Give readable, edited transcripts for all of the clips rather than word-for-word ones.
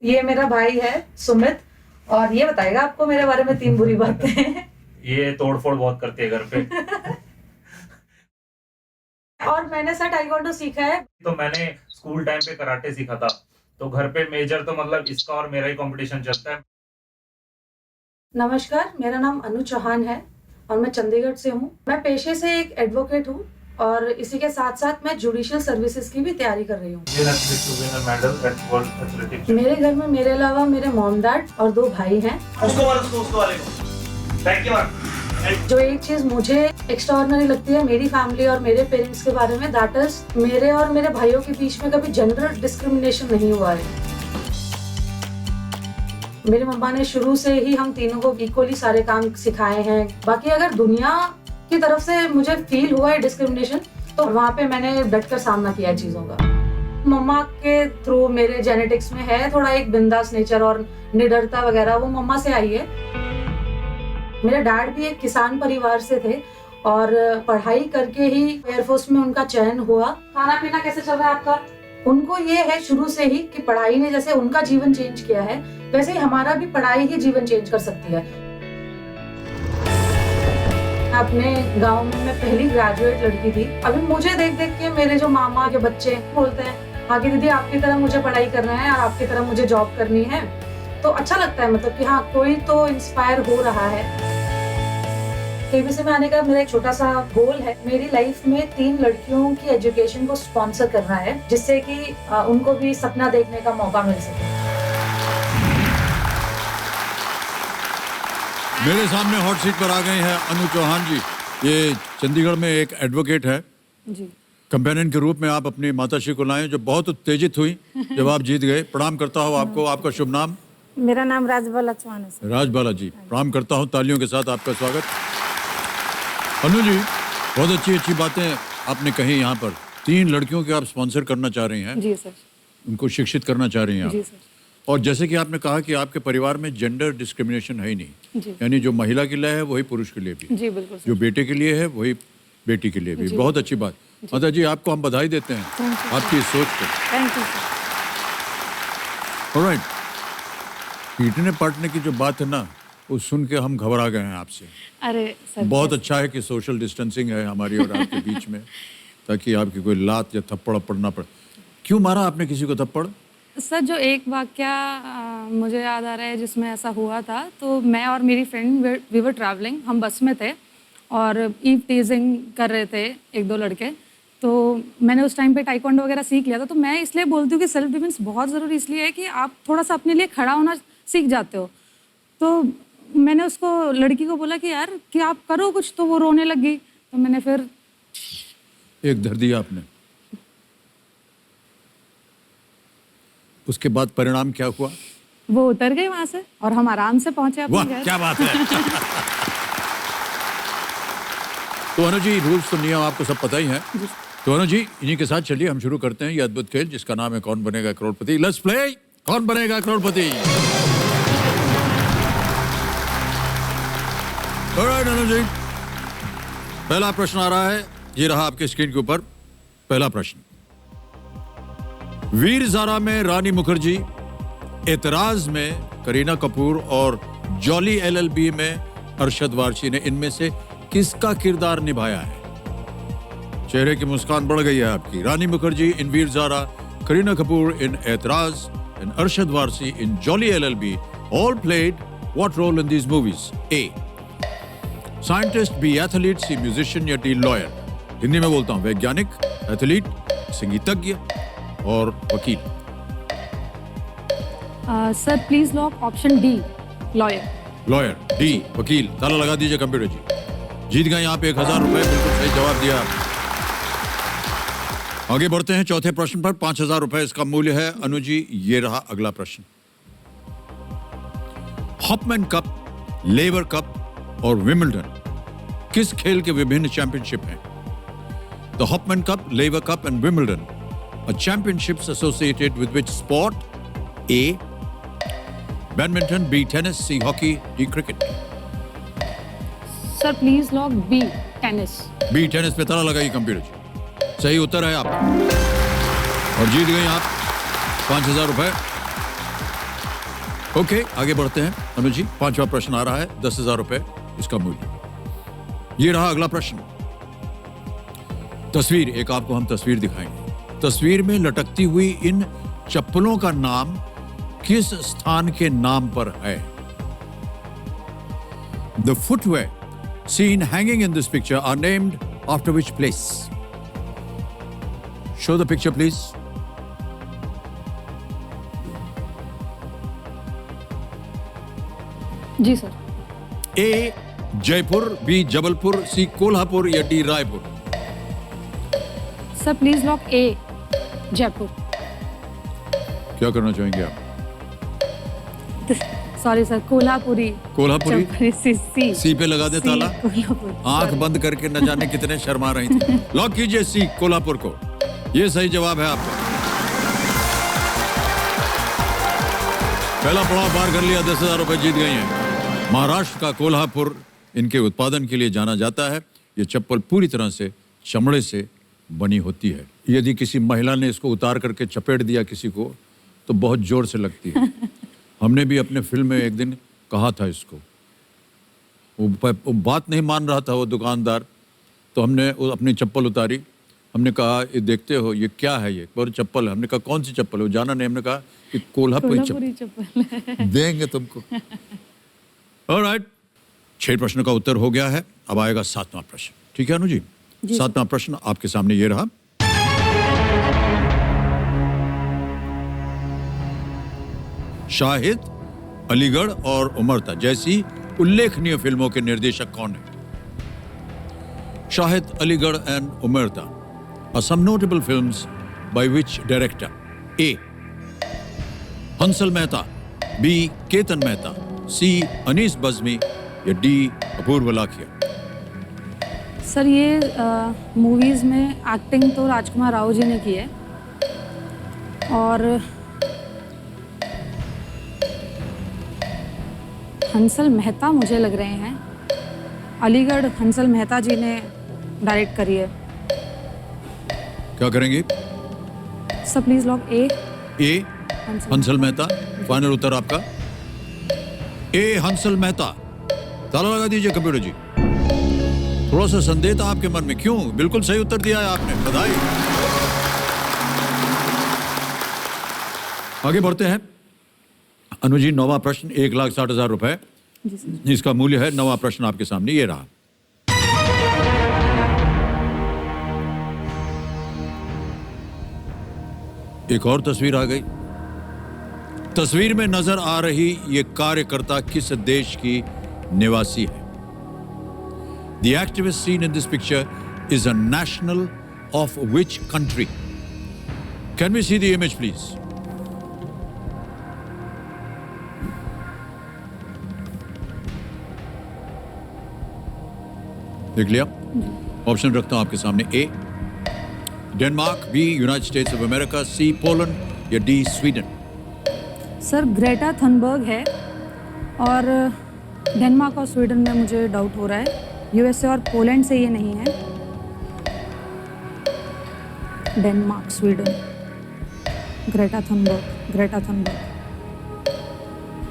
ये मेरा भाई है सुमित, और ये बताएगा आपको मेरे बारे में 3 बुरी बातें। ये तोड़फोड़ बहुत करती है घर पे। और मैंने सर ताइक्वांडो सीखा है। तो मैंने स्कूल टाइम पे कराटे सीखा था, तो घर पे मेजर तो मतलब इसका और मेरा ही कंपटीशन चलता है। नमस्कार, मेरा नाम अनु चौहान है और मैं चंडीगढ़ से हूँ। मैं पेशे से एक एडवोकेट हूँ और इसी के साथ साथ मैं जुडिशियल सर्विसेज की भी तैयारी कर रही हूँ। मेरे घर में मेरे अलावा मेरे मॉम डैड और 2 भाई हैं। जो एक चीज मुझे एक्स्ट्राऑर्डिनरी लगती है मेरी फैमिली और मेरे पेरेंट्स के बारे में, दैट इज मेरे और मेरे भाइयों के बीच में कभी जेंडर डिस्क्रिमिनेशन नहीं हुआ है। मेरी मम्मा ने शुरू से ही हम तीनों को इक्वली सारे काम सिखाए हैं। बाकी अगर दुनिया की तरफ से मुझे फील हुआ है डिस्क्रिमिनेशन, तो वहाँ पे मैंने डटकर सामना किया है चीजों का। मम्मा के थ्रू मेरे जेनेटिक्स में है थोड़ा एक बिंदास नेचर और निडरता वगैरह, वो मम्मा से आई है। मेरे डैड भी एक किसान परिवार से थे और पढ़ाई करके ही एयरफोर्स में उनका चयन हुआ। खाना पीना कैसे चल रहा है आपका? उनको ये है शुरू से ही कि पढ़ाई ने जैसे उनका जीवन चेंज किया है, वैसे ही हमारा भी पढ़ाई ही जीवन चेंज कर सकती है। अपने गांव में मैं पहली ग्रेजुएट लड़की थी। अभी मुझे देख देख के मेरे जो मामा के बच्चे बोलते हैं, आगे दीदी आपकी तरह मुझे पढ़ाई करना है और आपकी तरह मुझे जॉब करनी है, तो अच्छा लगता है। मतलब कि हाँ, कोई तो इंस्पायर हो रहा है। केबीसी में आने का मेरा एक छोटा सा गोल है। मेरी लाइफ में 3 लड़कियों की एजुकेशन को स्पॉन्सर करना है, जिससे कि उनको भी सपना देखने का मौका मिल सके। मेरे सामने हॉट सीट पर आ गए हैं अनु चौहान जी। ये चंडीगढ़ में एक एडवोकेट है जी। कंपेनियन के रूप में आप अपनी माताश्री को लाए, जो बहुत उत्तेजित हुई जब आप जीत गए। प्रणाम करता हूँ आपको। आपका शुभ नाम? मेरा नाम राजबाला चौहान है सर। राजबाला जी, प्रणाम करता हूँ। तालियों के साथ आपका स्वागत। अनु जी, बहुत अच्छी अच्छी बातें आपने कही। यहाँ पर 3 लड़कियों के आप स्पॉन्सर करना चाह रही हैं। जी सर। उनको शिक्षित करना चाह रही हैं जी आप। सर। और जैसे कि आपने कहा कि आपके परिवार में जेंडर डिस्क्रिमिनेशन है ही नहीं, जी। यानी जो महिला के लिए है वही पुरुष के लिए भी, जी बिल्कुल सर। जो बेटे के लिए है वही बेटी के लिए भी। बहुत अच्छी बात। माता जी, आपको हम बधाई देते हैं आपकी इस सोच को। Thank you sir. ऑलराइट, पीटने पाटने की जो बात है ना, वो सुन के हम घबरा गए हैं आपसे। अरे सर, बहुत अच्छा है कि सोशल डिस्टेंसिंग है हमारी और आपके बीच में, ताकि आपकी कोई लात या थप्पड़ ना पड़े। क्यों मारा आपने किसी को थप्पड़? सर जो एक वाक्या मुझे याद आ रहा है जिसमें ऐसा हुआ था, तो मैं और मेरी फ्रेंड वी वर ट्रैवलिंग, हम बस में थे और ईव टीजिंग कर रहे थे 1-2 लड़के। तो मैंने उस टाइम पे ताइक्वांडो वगैरह सीख लिया था। तो मैं इसलिए बोलती हूँ कि सेल्फ डिफेंस बहुत ज़रूरी इसलिए है कि आप थोड़ा सा अपने लिए खड़ा होना सीख जाते हो। तो मैंने उसको लड़की को बोला कि यार कि आप करो कुछ, तो वो रोने लग गई। तो मैंने फिर एक धर दिया आपने। उसके बाद परिणाम क्या हुआ? वो उतर गए वहां से और हम आराम से पहुंचे अपने वाह, घर। क्या बात है। तो अनु जी, रूल्स तो नियम आपको सब पता ही है। तो अनु जी, इन्हीं के साथ चलिए हम शुरू करते हैं ये अद्भुत खेल जिसका नाम है कौन बनेगा करोड़पति। लेट्स प्ले कौन बनेगा करोड़पति। ऑलराइट अनु जी, पहला प्रश्न आ रहा है, ये रहा आपके स्क्रीन के ऊपर। पहला प्रश्न, वीर ज़ारा में रानी मुखर्जी, एतराज में करीना कपूर और जॉली एलएलबी में अरशद वारसी ने इनमें से किसका किरदार निभाया है? चेहरे की मुस्कान बढ़ गई है आपकी। रानी मुखर्जी इन वीर ज़ारा, करीना कपूर इन एतराज and Arshad Warsi in Jolly LLB all played what role in these movies? A. Scientist, B. Athlete, C. Musician या D. Lawyer? हिंदी में बोलता हूँ, वैज्ञानिक, एथलीट, संगीतज्ञ और वकील। Sir please lock option D, lawyer. Lawyer, D, वकील। ताला लगा दीजिए कंप्यूटर जी। जीत गए आप 1000 रुपए, बिल्कुल सही जवाब दिया। आगे बढ़ते हैं चौथे प्रश्न पर। 5000 रुपए इसका मूल्य है। अनु जी, ये रहा अगला प्रश्न। हॉपमैन कप, लेवर कप और विंबलडन किस खेल के विभिन्न चैंपियनशिप हैं? The Hopman Cup, Laver Cup and Wimbledon are championships associated with which sport? A. Badminton, B. Tennis, C. Hockey, D. Cricket? Sir please lock B, tennis. B, tennis पे ताला लगाइए computer जी। सही उत्तर है आप और जीत गए आप 5000 रुपए। ओके, आगे बढ़ते हैं अनुज जी। 5वां प्रश्न आ रहा है, 10,000 रुपए इसका मूल्य। ये रहा अगला प्रश्न। तस्वीर, एक आपको हम तस्वीर दिखाएंगे। तस्वीर में लटकती हुई इन चप्पलों का नाम किस स्थान के नाम पर है? The footwear seen hanging in this picture are named after which place? Show the picture, please. जी sir. A. Jaipur, B. Jabalpur, C. Kolhapur या D. Raipur? Sir please lock A, Jaipur. क्या करना चाहेंगे आप? Sorry sir, Kolhapuri. Kolhapuri? C C पे लगा दे ताला। कोल्हापुर। आंख बंद करके न जाने कितने शर्मा रही थी। लॉक कीजिए सी, कोल्हापुर को। ये सही जवाब है आपका। पहला पड़ाव पार कर लिया, 10,000 रुपए जीत गई हैं। महाराष्ट्र का कोल्हापुर इनके उत्पादन के लिए जाना जाता है। ये चप्पल पूरी तरह से चमड़े से बनी होती है। यदि किसी महिला ने इसको उतार करके चपेट दिया किसी को तो बहुत जोर से लगती है। हमने भी अपने फिल्म में एक दिन कहा था इसको, वो बात नहीं मान रहा था वो दुकानदार, तो हमने अपनी चप्पल उतारी। हमने कहा ये देखते हो ये क्या है, ये और चप्पल है। हमने कहा कौन सी चप्पल है? वो जाना नहीं। हमने कहा कि कोल्हापुरी चप्पल देंगे तुमको। ऑलराइट, 6 प्रश्न का उत्तर हो गया है। अब आएगा 7वां प्रश्न। ठीक है अनु जी? 7वां प्रश्न आपके सामने ये रहा। शाहिद, अलीगढ़ और उमरता जैसी उल्लेखनीय फिल्मों के निर्देशक कौन है? Shahid, Aligarh and Omerta are some notable films by which director? A. Hansal Mehta, B. Ketan Mehta, C. Anees Bazmee या D. अपूर्व लाखिया? सर ये मूवीज में एक्टिंग तो राजकुमार राव जी ने की है और हंसल मेहता मुझे लग रहे हैं। अलीगढ़ हंसल मेहता जी ने डायरेक्ट करी है। क्या करेंगे? Sir please lock A. A. Hansal Mehta, final उत्तर आपका? ए. हंसल मेहता। ताला लगा दीजिए कंप्यूटर जी। थोड़ा सा संदेह था आपके मन में, क्यों? बिल्कुल सही उत्तर दिया है आपने, बधाई। आगे बढ़ते हैं अनु जी। 9वां प्रश्न, 1,60,000 रुपए इसका मूल्य है। 9वां प्रश्न आपके सामने ये रहा। एक और तस्वीर आ गई। तस्वीर में नजर आ रही ये कार्यकर्ता किस देश की निवासी है? The activist seen in this picture is a national of which country? Can we see the image, please? देख लिया? ऑप्शन रखता हूं आपके सामने। A. Denmark, B. United States of America, C. Poland या D. Sweden? Sir Greta Thunberg है और Denmark और स्वीडन में मुझे डाउट हो रहा है। यूएसए और पोलैंड से ये नहीं है। Denmark, Sweden, Greta Thunberg,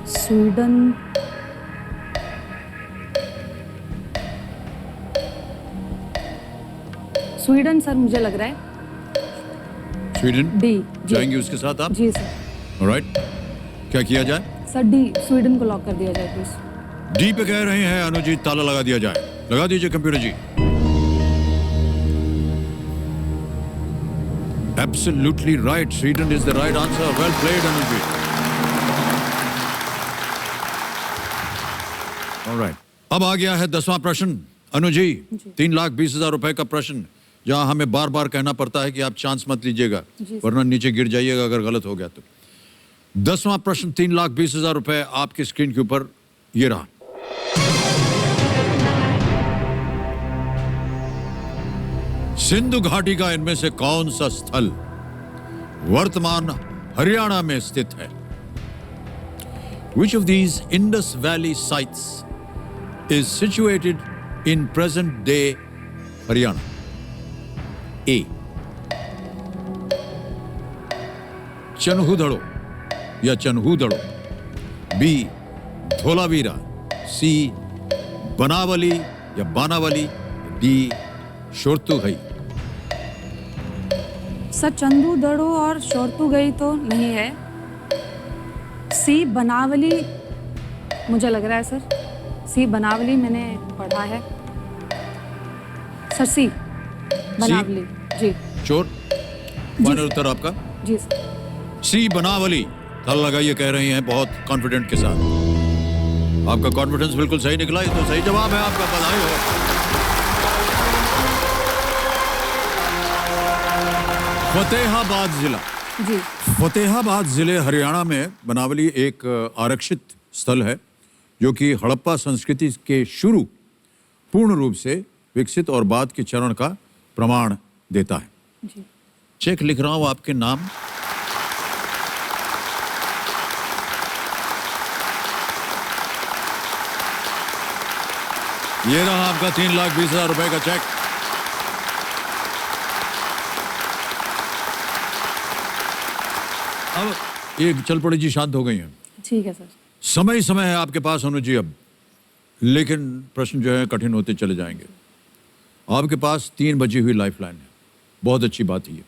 Sweden. Sweden sir मुझे लग रहा है। स्वीडन? डी। जाएंगे उसके साथ आप? जी सर। ऑलराइट, क्या किया जाए? सर डी, स्वीडन को लॉक कर दिया जाए प्लीज। डी पे कह रहे हैं अनुजीत, ताला लगा दिया जाए। लगा दीजिए computer ji. Absolutely right. Sweden is the right answer. Well played, Anujit. All right. अब आ गया है 10वां प्रश्न अनु जी। 3,20,000 रुपए का प्रश्न, जहां हमें बार बार कहना पड़ता है कि आप चांस मत लीजिएगा, वरना नीचे गिर जाइएगा अगर गलत हो गया तो। 10वां प्रश्न, 3,20,000 रुपए आपकी स्क्रीन के ऊपर ये रहा। सिंधु घाटी का इनमें से कौन सा स्थल वर्तमान हरियाणा में स्थित है? Which of these Indus Valley sites is situated in present day Haryana? A. Chanhudaro या चन्हूदड़ो, बी धोलावीरा, सी बनावली या बानावली, डी शोरतुगई। सर चंदू दड़ो और शोरतू गई तो नहीं है, सी बनावली मुझे लग रहा है सर, सी बनावली मैंने पढ़ा है सर, सी बनावली जी। चोर फाइनल उत्तर आपका? जी सर। सी बनावली। ताला लगाइए, कह रही हैं बहुत कॉन्फिडेंट के साथ। आपका कॉन्फिडेंस बिल्कुल सही निकला, ये तो सही जवाब है आपका, बधाई हो। फतेहाबाद जिला। जी फतेहाबाद जिले हरियाणा में बनावली एक आरक्षित स्थल है जो कि हड़प्पा संस्कृति के शुरू पूर्ण रूप से विकसित और बाद के चरण का प्रमाण देता है। जी चेक लिख रहा हूं आपके नाम। ये रहा आपका 3,20,000 रुपए का चेक। अब ये चल पड़ी जी, शांत हो गई हैं। ठीक है सर। समय समय है आपके पास अनु जी अब, लेकिन प्रश्न जो है कठिन होते चले जाएंगे। आपके पास 3 बची हुई लाइफलाइन है, बहुत अच्छी बात है।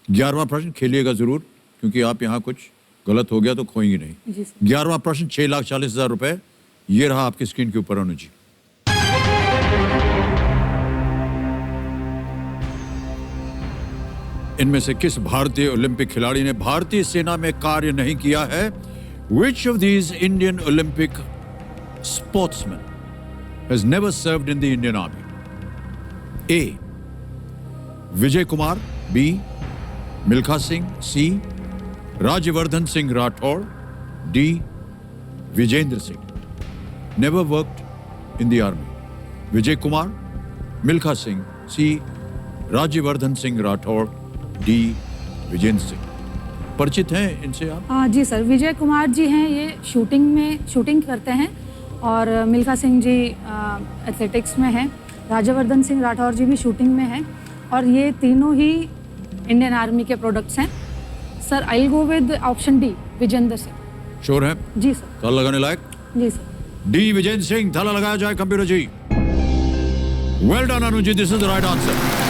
11वां प्रश्न खेलिएगा जरूर, क्योंकि आप यहाँ कुछ गलत हो गया तो खोएंगे नहीं। जी सर। 11वां प्रश्न 6,40,000 रुपए, ये रहा आपकी स्क्रीन के ऊपर अनु जी। इनमें से किस भारतीय ओलंपिक खिलाड़ी ने भारतीय सेना में कार्य नहीं किया है? Which of these Indian Olympic sportsmen has never served in the Indian Army? A. Vijay Kumar, B. Milkha Singh, C. Rajyavardhan Singh Rathore, D. Vijendra Singh. Never worked in the army. Vijay Kumar, Milkha Singh, C. Rajyavardhan Singh Rathore, D. Vijendra Singh. परिचित हैं इनसे आप? जी sir, Vijay Kumar ji हैं, ये shooting करते हैं, और Milkha Singh ji athletics में हैं, राजवर्धन सिंह राठौर जी भी शूटिंग में हैं, और ये तीनों ही इंडियन आर्मी के प्रोडक्ट्स हैं। Sir I go with option D, Vijendra Singh. Sure हैं? जी सर। ताला लगाने लायक? जी सर। डी विजेंद्र सिंह। ताला लगाया जाए computer ji. Well done Anu ji, this is the right answer.